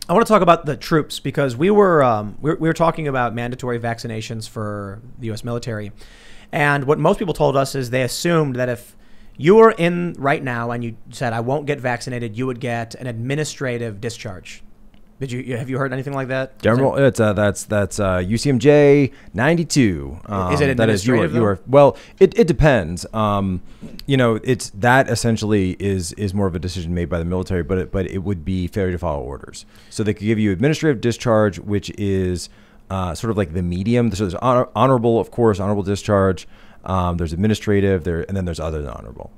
I want to talk about the troops because we were talking about mandatory vaccinations for the U.S. military, and what most people told us is they assumed that if you were in right now and you said I won't get vaccinated, you would get an administrative discharge. Have you heard anything like that? General, that's UCMJ 92. Is it administrative? You are well. It depends. It's that essentially is more of a decision made by the military, but it would be failure to follow orders. So they could give you administrative discharge, which is sort of like the medium. So there's honorable, of course, honorable discharge. There's administrative and then there's other than honorable.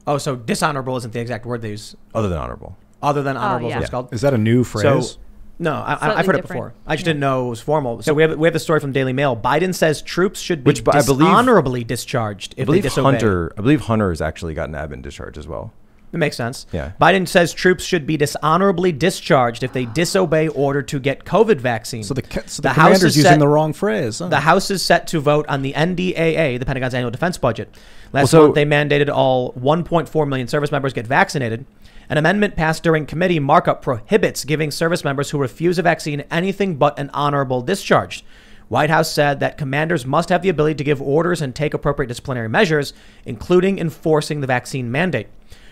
Oh, so dishonorable isn't the exact word they use. Other than honorable. Other than honorable is what it's called. Is that a new phrase? So, no, I've heard it before. I just didn't know it was formal. So we have the story from Daily Mail. Biden says troops should be dishonorably discharged if they disobey. I believe Hunter has actually gotten admin discharge as well. It makes sense. Yeah. Biden says troops should be dishonorably discharged if they disobey order to get COVID vaccine. So the commander's using the wrong phrase. Huh? The House is set to vote on the NDAA, the Pentagon's annual defense budget. Last month, they mandated all 1.4 million service members get vaccinated. An amendment passed during committee markup prohibits giving service members who refuse a vaccine anything but an honorable discharge. White House said that commanders must have the ability to give orders and take appropriate disciplinary measures, including enforcing the vaccine mandate.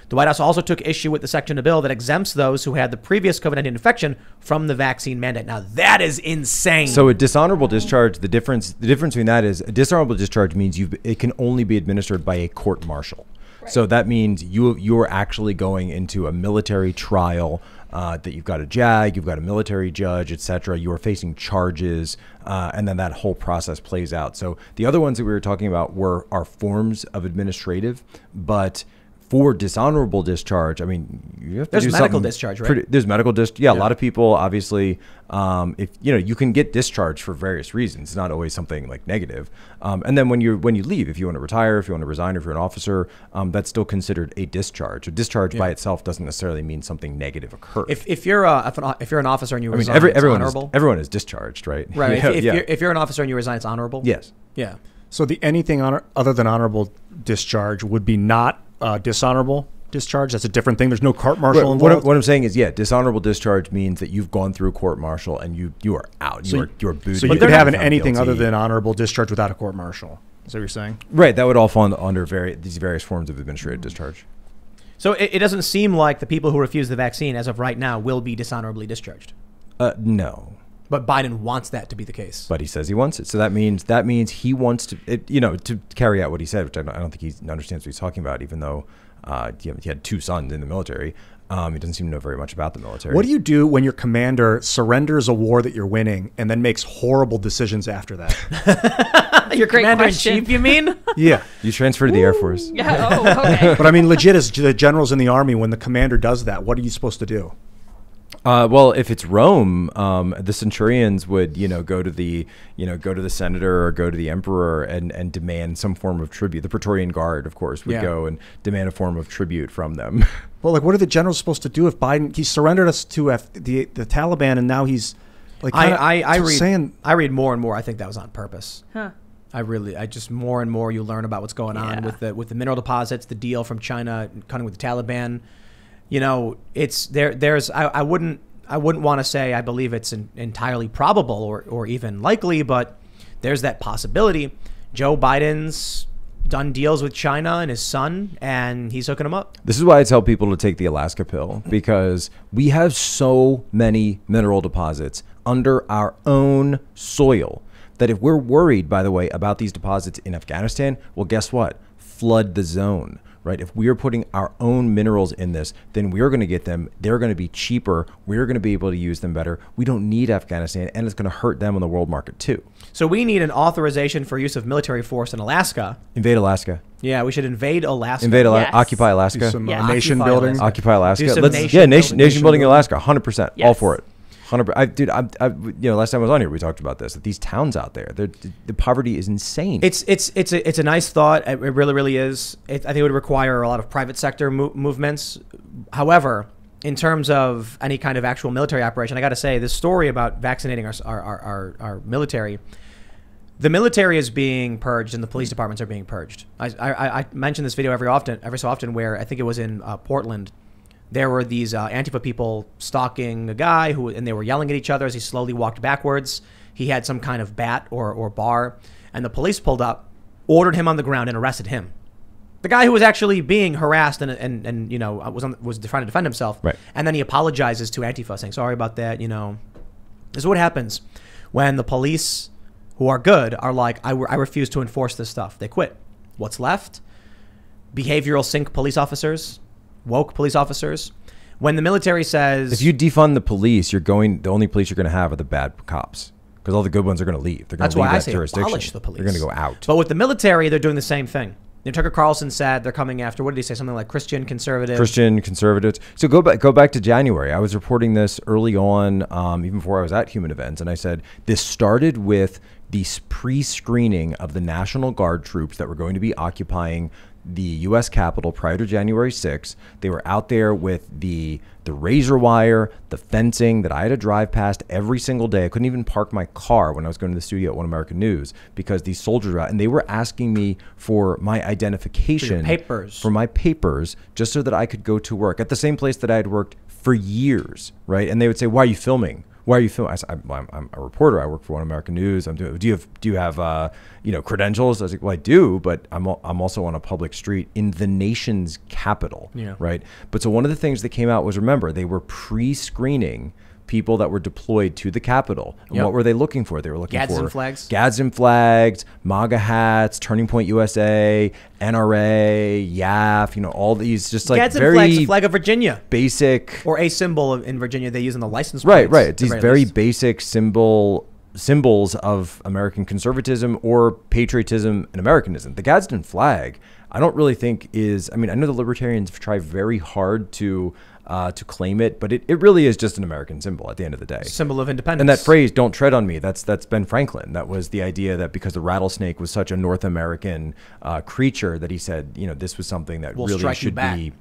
The White House also took issue with the section of the bill that exempts those who had the previous COVID-19 infection from the vaccine mandate. Now, that is insane. So a dishonorable discharge, the difference between that is a dishonorable discharge means it can only be administered by a court martial. Right. So that means you're actually going into a military trial that you've got a JAG, you've got a military judge, etc. You are facing charges, and then that whole process plays out. So the other ones that we were talking about are forms of administrative, but for dishonorable discharge, I mean, you have to there's medical discharge, right? There's medical discharge. Yeah, a lot of people, obviously, if you can get discharged for various reasons. It's not always something like negative. And then when you leave, if you want to retire, if you want to resign, if you're an officer, that's still considered a discharge. A discharge by itself doesn't necessarily mean something negative occurred. If you're an officer and you resign, everyone is discharged, right? Right. If you're an officer and you resign, it's honorable. Yes. Yeah. So anything other than honorable discharge would be not dishonorable discharge. That's a different thing. There's no court martial involved. What I'm saying is, dishonorable discharge means that you've gone through court martial and you are out. You are booted. So you could have anything other than honorable discharge without a court martial. Is that what you're saying? Right. That would all fall under these various forms of administrative discharge. So it doesn't seem like the people who refuse the vaccine as of right now will be dishonorably discharged. No. But Biden wants that to be the case. But he says he wants it. So that means he wants to carry out what he said, which I don't think he understands what he's talking about, even though he had two sons in the military. He doesn't seem to know very much about the military. What do you do when your commander surrenders a war that you're winning and then makes horrible decisions after that? Your commander-in-chief, you mean? Yeah. You transfer to the Air Force. Yeah. Oh, okay. But I mean, legit, as the generals in the Army, when the commander does that, what are you supposed to do? Well, if it's Rome, the centurions would, go to the senator or go to the emperor and demand some form of tribute. The Praetorian Guard, of course, would go and demand a form of tribute from them. Well, what are the generals supposed to do if Biden, he surrendered us to the Taliban and now he's like, I read more and more. I think that was on purpose. Huh. I just more and more you learn about what's going on with the mineral deposits, the deal from China cutting with the Taliban. It's there's I wouldn't want to say I believe it's entirely probable or even likely, but there's that possibility. Joe Biden's done deals with China and his son, and he's hooking them up. This is why I tell people to take the Alaska pill, because we have so many mineral deposits under our own soil that if we're worried, by the way, about these deposits in Afghanistan, well, guess what? Flood the zone. Right? If we are putting our own minerals in this, then we're going to get them. They're going to be cheaper. We're going to be able to use them better. We don't need Afghanistan, and it's going to hurt them on the world market too. So we need an authorization for use of military force in Alaska. Invade Alaska. Yeah, we should invade Alaska. Occupy Alaska. Do some nation building. Occupy Alaska. Nation building in Alaska. 100%. Yes. All for it. 100%. Last time I was on here, we talked about this. That these towns out there, the poverty is insane. It's a nice thought. It really, really is. I think it would require a lot of private sector movements. However, in terms of any kind of actual military operation, I got to say this story about vaccinating our military. The military is being purged and the police departments are being purged. I mention this video every so often where I think it was in Portland. there were these Antifa people stalking a guy and they were yelling at each other as he slowly walked backwards. He had some kind of bat or bar, and the police pulled up, ordered him on the ground, and arrested him. The guy who was actually being harassed and you know was trying to defend himself. Right. And then he apologizes to Antifa, saying sorry about that. You know, this is what happens when the police, who are good, are like, I refuse to enforce this stuff. They quit. What's left? Behavioral sync police officers, woke police officers. When the military says, if you defund the police, the only police you're going to have are the bad cops, because all the good ones are going to leave. They're going to leave that jurisdiction. Abolish the police. They're going to go out. But with the military, they're doing the same thing. Tucker Carlson said they're coming after, what did he say? Something like Christian conservatives. So go back to January. I was reporting this early on, even before I was at Human Events, and I said this started with the pre-screening of the National Guard troops that were going to be occupying the U.S. Capitol prior to January 6th. They were out there with the razor wire, the fencing that I had to drive past every single day. I couldn't even park my car when I was going to the studio at One American News because these soldiers were out, and they were asking me for my identification, for my papers, just so that I could go to work at the same place that I had worked for years, right? And they would say, "Why are you filming? Why are you filming?" I said, I'm a reporter. I work for One American News. Do you have credentials? I was like, well, I do, but I'm also on a public street in the nation's capital, right? But so one of the things that came out was, remember, they were pre-screening people that were deployed to the Capitol. And what were they looking for? They were looking for Gadsden flags, MAGA hats, Turning Point USA, NRA, YAF, all these just like Gadsden very flags, the flag of Virginia, basic, or a symbol in Virginia they use in the license plates. Right. It's these very basic symbols of American conservatism or patriotism and Americanism. The Gadsden flag, I don't really think is. I mean, I know the libertarians try very hard to claim it, but it really is just an American symbol at the end of the day. Symbol of independence. And that phrase, "Don't tread on me," that's Ben Franklin. That was the idea that because the rattlesnake was such a North American creature that he said, this was something that really should be.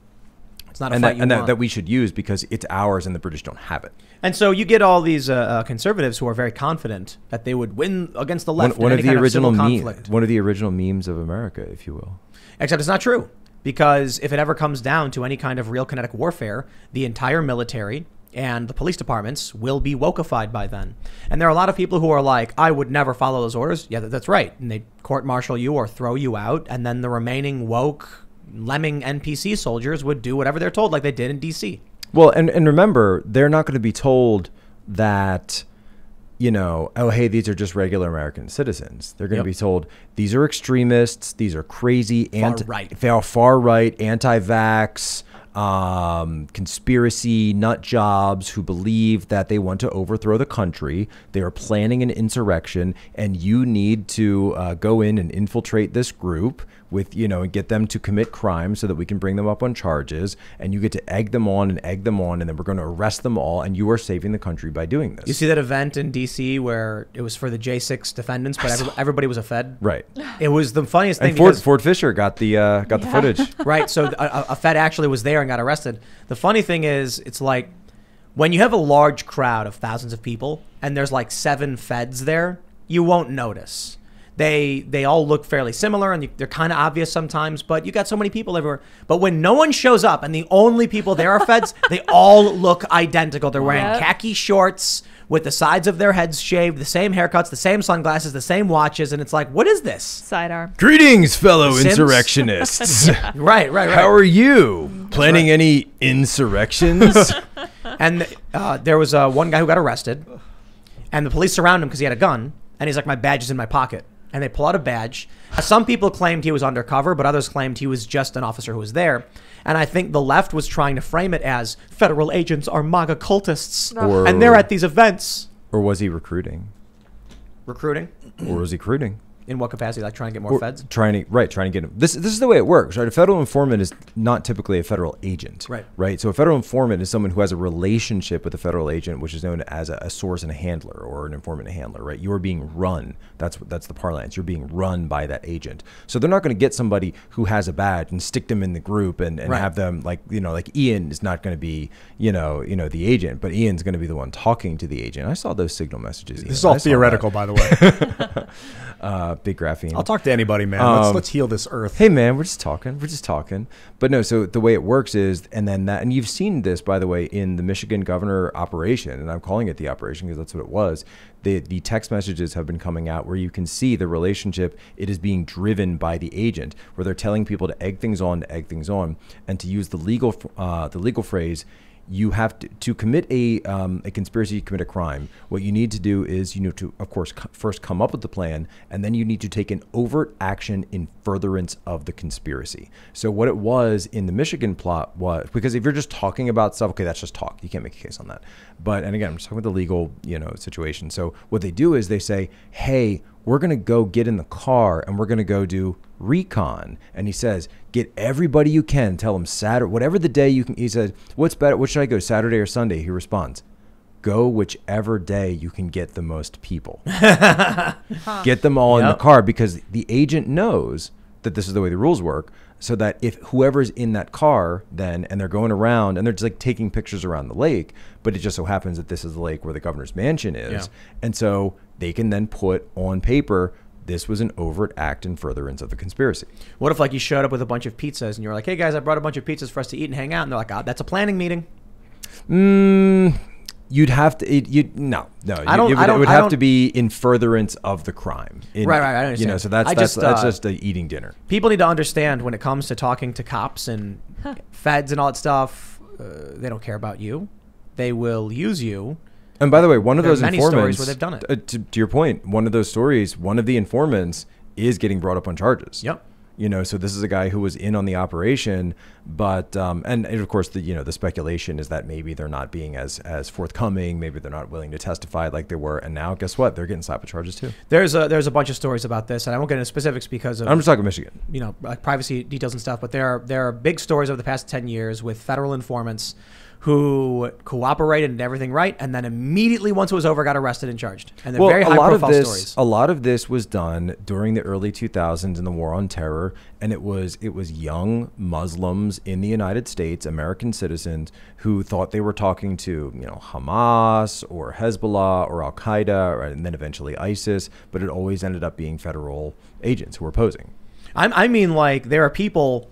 It's not a fight you want. That we should use because it's ours and the British don't have it. And so you get all these conservatives who are very confident that they would win against the left in any kind of civil conflict. One of the original memes of America, if you will. Except it's not true. Because if it ever comes down to any kind of real kinetic warfare, the entire military and the police departments will be wokeified by then. And there are a lot of people who are like, I would never follow those orders. Yeah, that's right. And they court-martial you or throw you out. And then the remaining woke, lemming NPC soldiers would do whatever they're told, like they did in D.C. Well, and remember, they're not going to be told that, oh, hey, these are just regular American citizens. They're going to be told these are extremists, these are crazy, they are far right, anti-vax, conspiracy nut jobs who believe that they want to overthrow the country. They are planning an insurrection, and you need to go in and infiltrate this group with, and get them to commit crimes so that we can bring them up on charges, and you get to egg them on, and then we're going to arrest them all, and you are saving the country by doing this. You see that event in D.C. where it was for the J6 defendants, but everybody was a Fed? Right. It was the funniest thing. And Ford Fisher got the footage. Right, so a Fed actually was there and got arrested. The funny thing is, it's like, when you have a large crowd of thousands of people, and there's like 7 Feds there, you won't notice. They all look fairly similar, and they're kind of obvious sometimes, but you got so many people everywhere. But when no one shows up and the only people there are Feds, they all look identical. They're wearing khaki shorts with the sides of their heads shaved, the same haircuts, the same sunglasses, the same watches, and it's like, what is this? Sidearm. Greetings, fellow insurrectionists. Right. How are you? Planning any insurrections? And there was one guy who got arrested, and the police surround him because he had a gun, and he's like, my badge is in my pocket. And they pull out a badge. Some people claimed he was undercover, but others claimed he was just an officer who was there. And I think the left was trying to frame it as federal agents are MAGA cultists, and they're at these events. Or was he recruiting? Recruiting? Or was he recruiting? In what capacity? Like trying to get more Feds? Trying to get them. This is the way it works, right? A federal informant is not typically a federal agent, right? So a federal informant is someone who has a relationship with a federal agent, which is known as a source and a handler, or an informant and a handler, right? You are being run. That's the parlance. You're being run by that agent. So they're not going to get somebody who has a badge and stick them in the group and have them like Ian is not going to be the agent, but Ian's going to be the one talking to the agent. I saw those signal messages. This is all theoretical, by the way. big graphene. I'll talk to anybody, man. Let's heal this earth. Hey, man, we're just talking. But no, so the way it works is, and you've seen this, by the way, in the Michigan governor operation, and I'm calling it the operation because that's what it was. The text messages have been coming out where you can see the relationship. It is being driven by the agent, where they're telling people to egg things on, and to use the legal phrase. You have to commit a conspiracy, to commit a crime. What you need to do is to, of course, first come up with the plan, and then you need to take an overt action in furtherance of the conspiracy. So what it was in the Michigan plot was, because if you're just talking about stuff, okay, that's just talk. You can't make a case on that. And again, I'm just talking about the legal, situation. So what they do is they say, hey, we're going to go get in the car and we're going to go do recon. And he says, get everybody you can. Tell them Saturday, whatever the day you can. He said, what's better? What should I go, Saturday or Sunday? He responds, go whichever day you can get the most people. Get them all in the car, because the agent knows that this is the way the rules work. So that if whoever's in that car then, and they're going around and they're just like taking pictures around the lake, but it just so happens that this is the lake where the governor's mansion is. Yeah. And so they can then put on paper, this was an overt act in furtherance of the conspiracy. What if like you showed up with a bunch of pizzas and you're like, hey guys, I brought a bunch of pizzas for us to eat and hang out. And they're like, oh, that's a planning meeting. You'd have to. It would have to be in furtherance of the crime. Right. I understand. So that's just eating dinner. People need to understand when it comes to talking to cops and feds and all that stuff. They don't care about you. They will use you. And by the way, one of those many informants, stories where they've done it. To your point, one of those stories, one of the informants is getting brought up on charges. Yep. So this is a guy who was in on the operation, but and of course the speculation is that maybe they're not being as forthcoming, maybe they're not willing to testify like they were, and now guess what? They're getting slapped with charges too. There's a bunch of stories about this, and I won't get into specifics because of, I'm just talking Michigan, like privacy details and stuff. But there are big stories over the past 10 years with federal informants who cooperated and did everything right, and then immediately once it was over got arrested and charged. And they're very high profile stories. A lot of this was done during the early 2000s in the War on Terror, and it was young Muslims in the United States, American citizens, who thought they were talking to Hamas or Hezbollah or Al Qaeda, and then eventually ISIS, but it always ended up being federal agents who were posing. I mean, like, there are people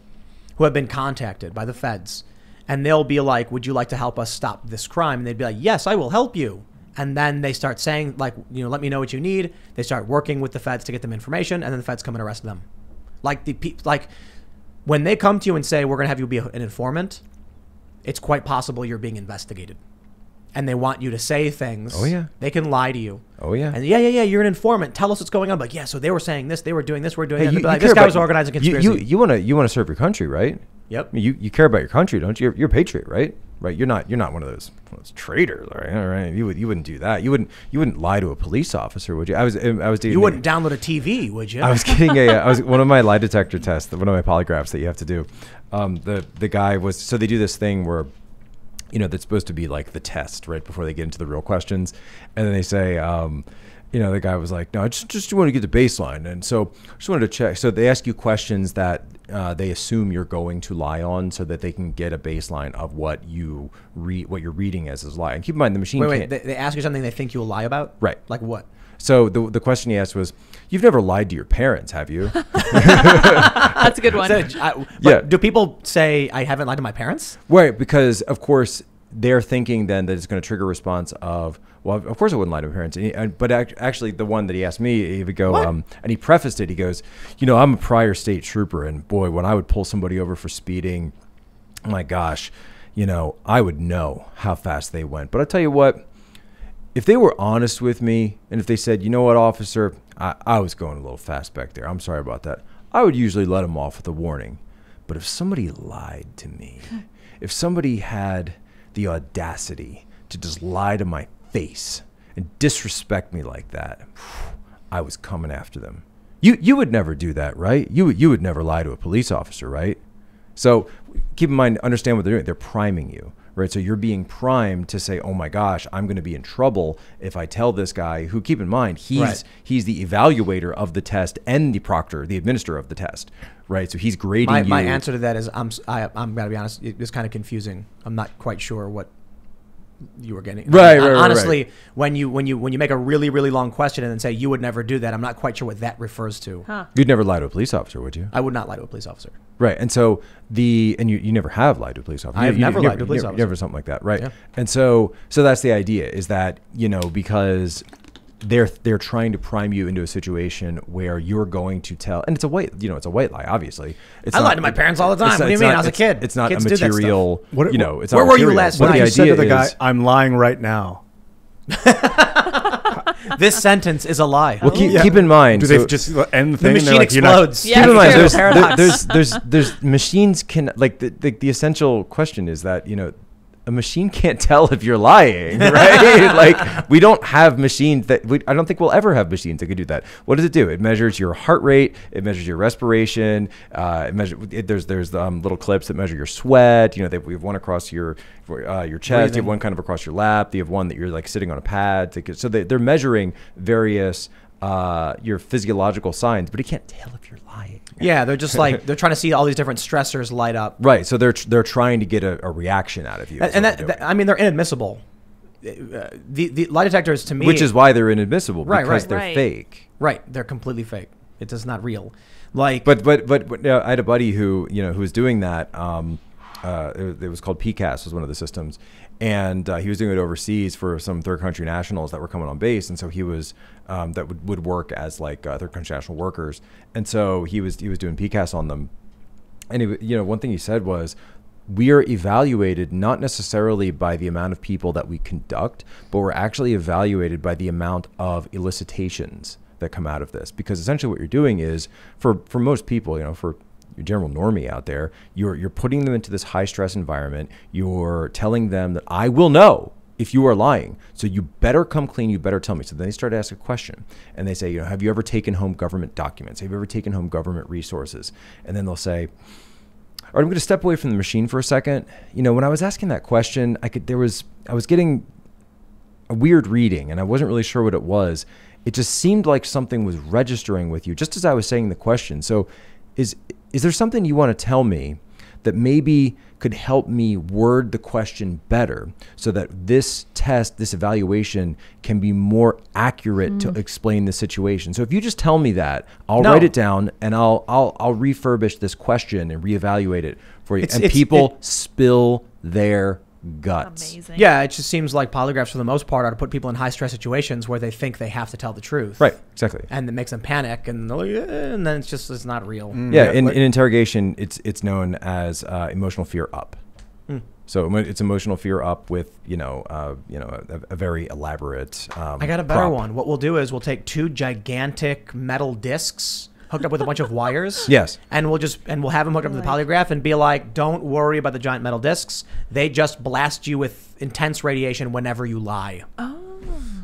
who have been contacted by the feds, and they'll be like, would you like to help us stop this crime? And they'd be like, yes, I will help you. And then they start saying, like, let me know what you need. They start working with the feds to get them information, and then the feds come and arrest them. Like, when they come to you and say, we're going to have you be an informant, it's quite possible you're being investigated. And they want you to say things. Oh, yeah. They can lie to you. Oh, yeah. And yeah, you're an informant. Tell us what's going on. Like, yeah, so they were saying this, they were doing this, we're doing that. Like, this guy was organizing a conspiracy. You want to serve your country, right? Yep. I mean, you care about your country, don't you? You're a patriot, right? Right. You're not one of those traitors, right? All right. You wouldn't do that. You wouldn't lie to a police officer, would you? I was You wouldn't download a TV, would you? I was getting one of my lie detector tests, one of my polygraphs that you have to do. The guy was, so they do this thing where, that's supposed to be like the test right before they get into the real questions, and then they say, the guy was like, no, I just want to get the baseline. And so I just wanted to check. So they ask you questions that they assume you're going to lie on, so that they can get a baseline of what you're reading as a lie. And keep in mind, the machine Wait, they ask you something they think you'll lie about? Right. Like what? So the question he asked was, you've never lied to your parents, have you? That's a good one. Yeah. Do people say, I haven't lied to my parents? Right, because, of course, they're thinking then that it's going to trigger a response of, well, of course I wouldn't lie to my parents. But actually, the one that he asked me, he would go, and he prefaced it. He goes, I'm a prior state trooper, and boy, when I would pull somebody over for speeding, my gosh, I would know how fast they went. But I'll tell you what, if they were honest with me, and if they said, you know what, officer, I was going a little fast back there, I'm sorry about that, I would usually let them off with a warning. But if somebody lied to me, if somebody had the audacity to just lie to my face and disrespect me like that, I was coming after them. You would never do that, right? You would never lie to a police officer, right? So keep in mind, understand what they're doing. They're priming you, right? So you're being primed to say, oh my gosh, I'm going to be in trouble if I tell this guy, who, keep in mind, he's the evaluator of the test and the proctor, the administrator of the test, right? So he's grading you. My answer to that is, I'm going to be honest, it was kind of confusing. I'm not quite sure what you were getting. Right, Honestly, right. when you make a really, really long question and then say you would never do that, I'm not quite sure what that refers to. Huh. You'd never lie to a police officer, would you? I would not lie to a police officer. Right. And so you never have lied to a police officer. I have never lied to a police officer. Never something like that. Right. Yeah. And so that's the idea, is that, because they're trying to prime you into a situation where you're going to tell, and it's a white lie, obviously. I lied to my parents all the time. What do you mean? I was a kid. It's not Kids a do that material, stuff. it's not Where were you material. last What night? the You said idea to the guy, is, I'm lying right now. This sentence is a lie. well, keep in mind. Do they just end the thing? The and they're machine like, you're not- explodes. Yeah, Keep in mind, it's a paradox. there's machines can, like, the essential question is that, a machine can't tell if you're lying, right? Like, we don't have machines I don't think we'll ever have machines that could do that. What does it do? It measures your heart rate. It measures your respiration. There's little clips that measure your sweat. We have one across your chest. Breathing. You have one kind of across your lap. You have one that you're like sitting on a pad. So they're measuring various your physiological signs, but it can't tell if you're lying. Yeah, they're just like they're trying to see all these different stressors light up. Right. So they're trying to get a reaction out of you. And I mean, they're inadmissible. The lie detectors, to me, Which is why they're inadmissible, because they're Right. fake. right. They're completely fake. It is not real. Like, But I had a buddy who was doing that. It was called Pcast, was one of the systems, and he was doing it overseas for some third country nationals that were coming on base, and so he was that would work as like third country national workers, and so he was doing Pcast on them, and one thing he said was, we are evaluated not necessarily by the amount of people that we conduct, but we're actually evaluated by the amount of elicitations that come out of this, because essentially what you're doing is, for most people, for your general normie out there, you're putting them into this high stress environment. You're telling them that I will know if you are lying, so you better come clean, you better tell me. So then they start to ask a question, and they say, have you ever taken home government documents? Have you ever taken home government resources? And then they'll say, all right, I'm going to step away from the machine for a second. When I was asking that question, I was getting a weird reading, and I wasn't really sure what it was. It just seemed like something was registering with you just as I was saying the question. So is there something you want to tell me that maybe could help me word the question better, so that this test, this evaluation, can be more accurate to explain the situation? So if you just tell me that, I'll write it down, and I'll refurbish this question and reevaluate it for you. People spill their guts. Amazing. yeah, it just seems like polygraphs for the most part are to put people in high stress situations where they think they have to tell the truth. Right, exactly. And it makes them panic, and they're like, and then it's not real. Yeah, in interrogation, it's known as emotional fear up. So it's emotional fear up with a very elaborate. I got a better prop. one. What we'll do is we'll take two gigantic metal discs hooked up with a bunch of wires. Yes. And we'll have them hooked up to the polygraph and be like, don't worry about the giant metal discs. They just blast you with intense radiation whenever you lie. Oh.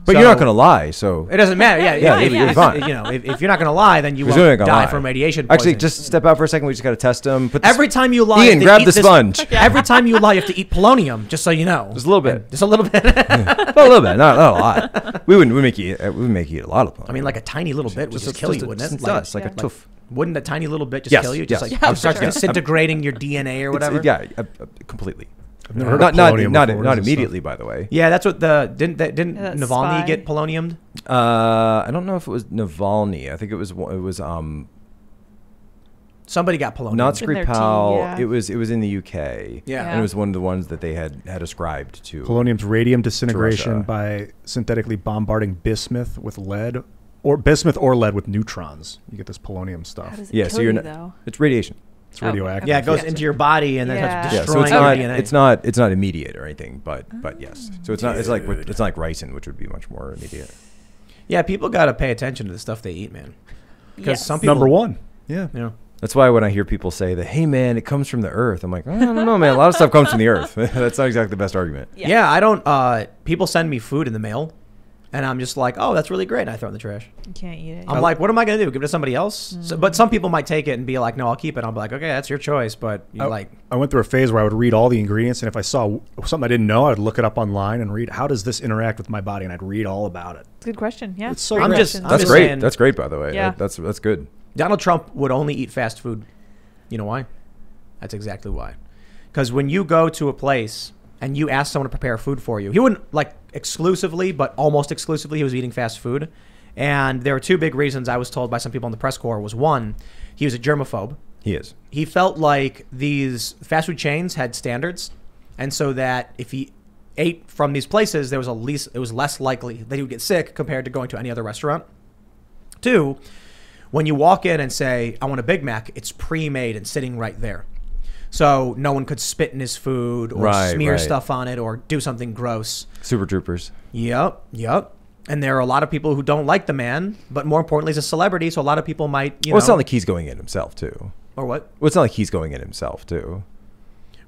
But you're not going to lie, so It doesn't matter. Yeah, you're fine. If you're not going to lie, then you You're won't gonna die lie. from radiation poisoning. Actually, just step out for a second. We just got to test them. Every time you lie, Ian, you have to grab eat the this- sponge. Every time you lie, you have to eat polonium, just so you know. Just a little bit. Just a little bit. A little bit, not a lot. We make you eat a lot of them. I mean, like a tiny little bit would just kill you, wouldn't it? Dust, like a toof. Wouldn't a tiny little bit just Yes, kill you? yes. Just Yeah, like start for sure. disintegrating your DNA or whatever? Completely. I've never heard of polonium Not before. What is this immediately, by the way. Yeah, that's what didn't that Navalny spy. get poloniumed? I don't know if it was Navalny. I think it was Somebody got polonium. not In their Skripal. tea, yeah. It was in the UK. Yeah. And it was one of the ones that they had ascribed to. Polonium's radium disintegration Russia. by synthetically bombarding bismuth with lead, or bismuth or lead with neutrons. You get this polonium How stuff. does it Yeah, kill so you're you, not. though? It's radiation. It's radioactive. Yeah, it goes into your body and then Yeah. starts Yeah, so destroying it's your not DNA. it's not immediate or anything, but yes. So it's not like ricin, which would be much more immediate. Yeah, people got to pay attention to the stuff they eat, man. Because Yes. some people, Number one. Yeah. you know, That's why when I hear people say that, hey man, it comes from the earth, I'm like, I don't know, man. A lot of stuff comes from the earth. That's not exactly the best argument. yeah, I don't. People send me food in the mail, and I'm just like, oh, that's really great. And I throw it in the trash. You can't eat it. I'm like, what am I gonna do? Give it to somebody else? So, but some people might take it and be like, no, I'll keep it. I'll be like, okay, that's your choice. But you I went through a phase where I would read all the ingredients, and if I saw something I didn't know, I'd look it up online and read, how does this interact with my body? And I'd read all about it. It's a good question. Yeah. It's so Great I'm great. just- questions. I'm That's just great. saying- That's great, by the way. Yeah. That's good. Donald Trump would only eat fast food. You know why? That's exactly why. Because when you go to a place and you asked someone to prepare food for you, he wouldn't like exclusively, but almost exclusively, he was eating fast food. And there were two big reasons I was told by some people in the press corps was one, he was a germaphobe. He is. He felt like these fast food chains had standards, and so that if he ate from these places, it was less likely that he would get sick compared to going to any other restaurant. Two, when you walk in and say, I want a Big Mac, it's pre-made and sitting right there. So no one could spit in his food or smear stuff on it or do something gross. Super Troopers. Yep. And there are a lot of people who don't like the man, but more importantly, he's a celebrity, so a lot of people might, Well, it's not like he's going in himself, too. Or what? Well, it's not like he's going in himself, too.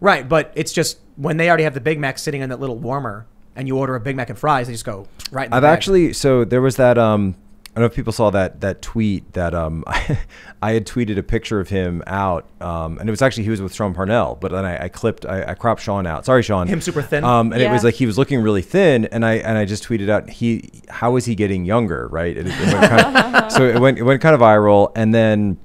Right, but it's just when they already have the Big Mac sitting in that little warmer and you order a Big Mac and fries, they just go right in the bag. So there was that, I don't know if people saw that tweet that I had tweeted a picture of him out, and it was actually, he was with Sean Parnell, but then I cropped Sean out. Sorry, Sean. Him super thin. And it was like he was looking really thin, and I just tweeted out, how is he getting younger, right? So it went kind of viral, and then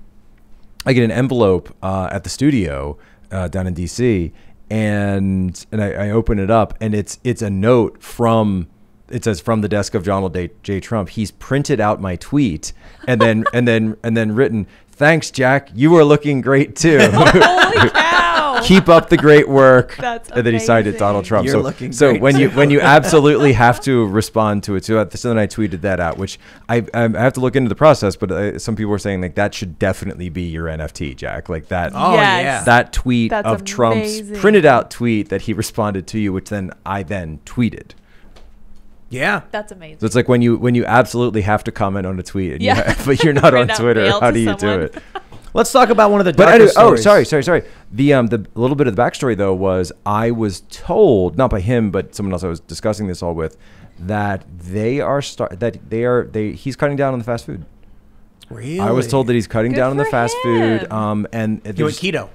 I get an envelope at the studio down in DC, and I open it up, and it's a note from. It says from the desk of Donald J. Trump. He's printed out my tweet and then written, "Thanks, Jack. You are looking great too. Holy cow! Keep up the great work." That's and then he cited Donald Trump. You're looking so great when you absolutely have to respond to it, so then I tweeted that out, which I have to look into the process. But some people were saying like that should definitely be your NFT, Jack. Like that. Oh Yes. yeah. That tweet That's of Trump's amazing. printed out tweet that he responded to you, which then I tweeted. Yeah. That's amazing. So it's like when you absolutely have to comment on a tweet, and but you're not Right on now, Twitter. mail How to do you someone. do it? Let's talk about one of the But darker anyway, stories. sorry. The little bit of the backstory though was I was told, not by him, but someone else I was discussing this all with, that he's cutting down on the fast food. Really? I was told that he's cutting Good down on the for fast him. food. And You went keto.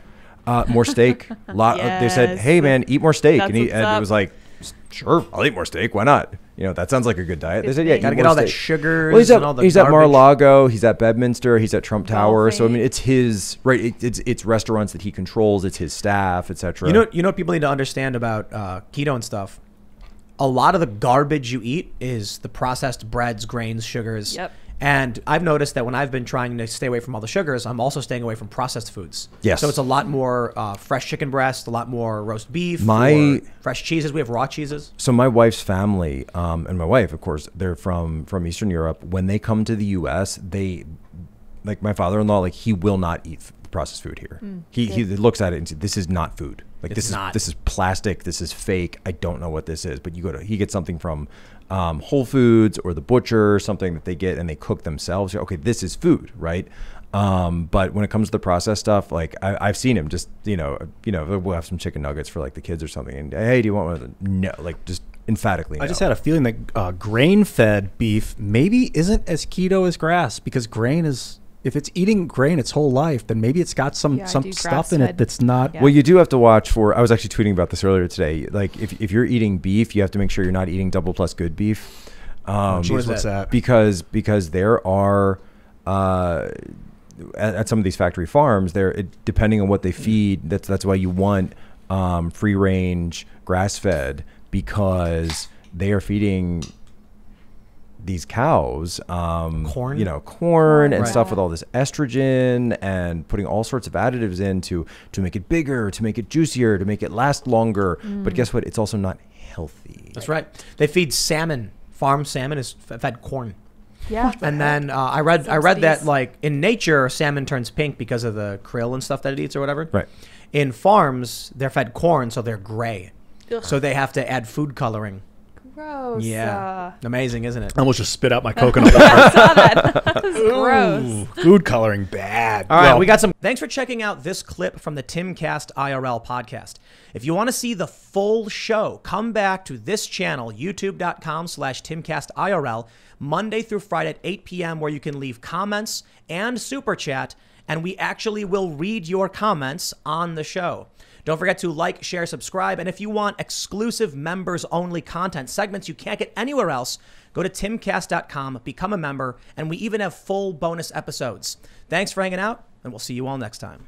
more steak. They said, Yes. "Hey man, eat more steak," That's and what's it up. was like, "Sure, I'll eat more steak. Why not? That sounds like a good diet." They said, "Yeah, Gotta eat get more all that steak." sugars Well, and all the he's at garbage. Mar-a-Lago, he's at Bedminster, he's at Trump Tower. So I Golfing. mean, it's his right. It's restaurants that he controls. It's his staff, etc. You know what people need to understand about keto and stuff? A lot of the garbage you eat is the processed breads, grains, sugars. Yep. And I've noticed that when I've been trying to stay away from all the sugars, I'm also staying away from processed foods. Yes. So it's a lot more fresh chicken breast, a lot more roast beef, My- or fresh cheeses. We have raw cheeses. So my wife's family, and my wife, of course, they're from Eastern Europe. When they come to the U.S., they, like my father-in-law, like he will not eat processed food here. He looks at it and says, "This is not food. Like It's not. This is plastic. This is fake. I don't know what this is." But he gets something from Whole Foods or the butcher, something that they get and they cook themselves. Okay, this is food, right? But when it comes to the processed stuff, like I've seen him just, we'll have some chicken nuggets for like the kids or something, and hey, do you want one? No, like just emphatically. No. I just had a feeling that grain-fed beef maybe isn't as keto as grass, because grain is, if it's eating grain its whole life, then maybe it's got some Yeah, I do stuff in it grass-fed. that's not. Yeah. Well, you do have to watch for. I was actually tweeting about this earlier today. Like, if you're eating beef, you have to make sure you're not eating double plus good beef. Geez, what's that? Because there are at some of these factory farms, depending on what they feed, that's why you want free range grass fed, because they are feeding these cows Corn? corn and Right. stuff with all this estrogen and putting all sorts of additives in to make it bigger, to make it juicier, to make it last longer. But guess what? It's also not healthy. That's right. They feed salmon. Farm salmon is fed corn. Yeah. And then I read that like in nature, salmon turns pink because of the krill and stuff that it eats or whatever. Right. In farms, they're fed corn, so they're gray. Ugh. So they have to add food coloring. Gross. Yeah. Amazing, isn't it? I almost just spit out my coconut water. I saw that. That was gross. Food coloring, bad. All right, Well, we got some. Thanks for checking out this clip from the Timcast IRL podcast. If you want to see the full show, come back to this channel, youtube.com/TimcastIRL, Monday through Friday at 8 p.m., where you can leave comments and super chat, and we actually will read your comments on the show. Don't forget to like, share, subscribe, and if you want exclusive members-only content segments you can't get anywhere else, go to timcast.com, become a member, and we even have full bonus episodes. Thanks for hanging out, and we'll see you all next time.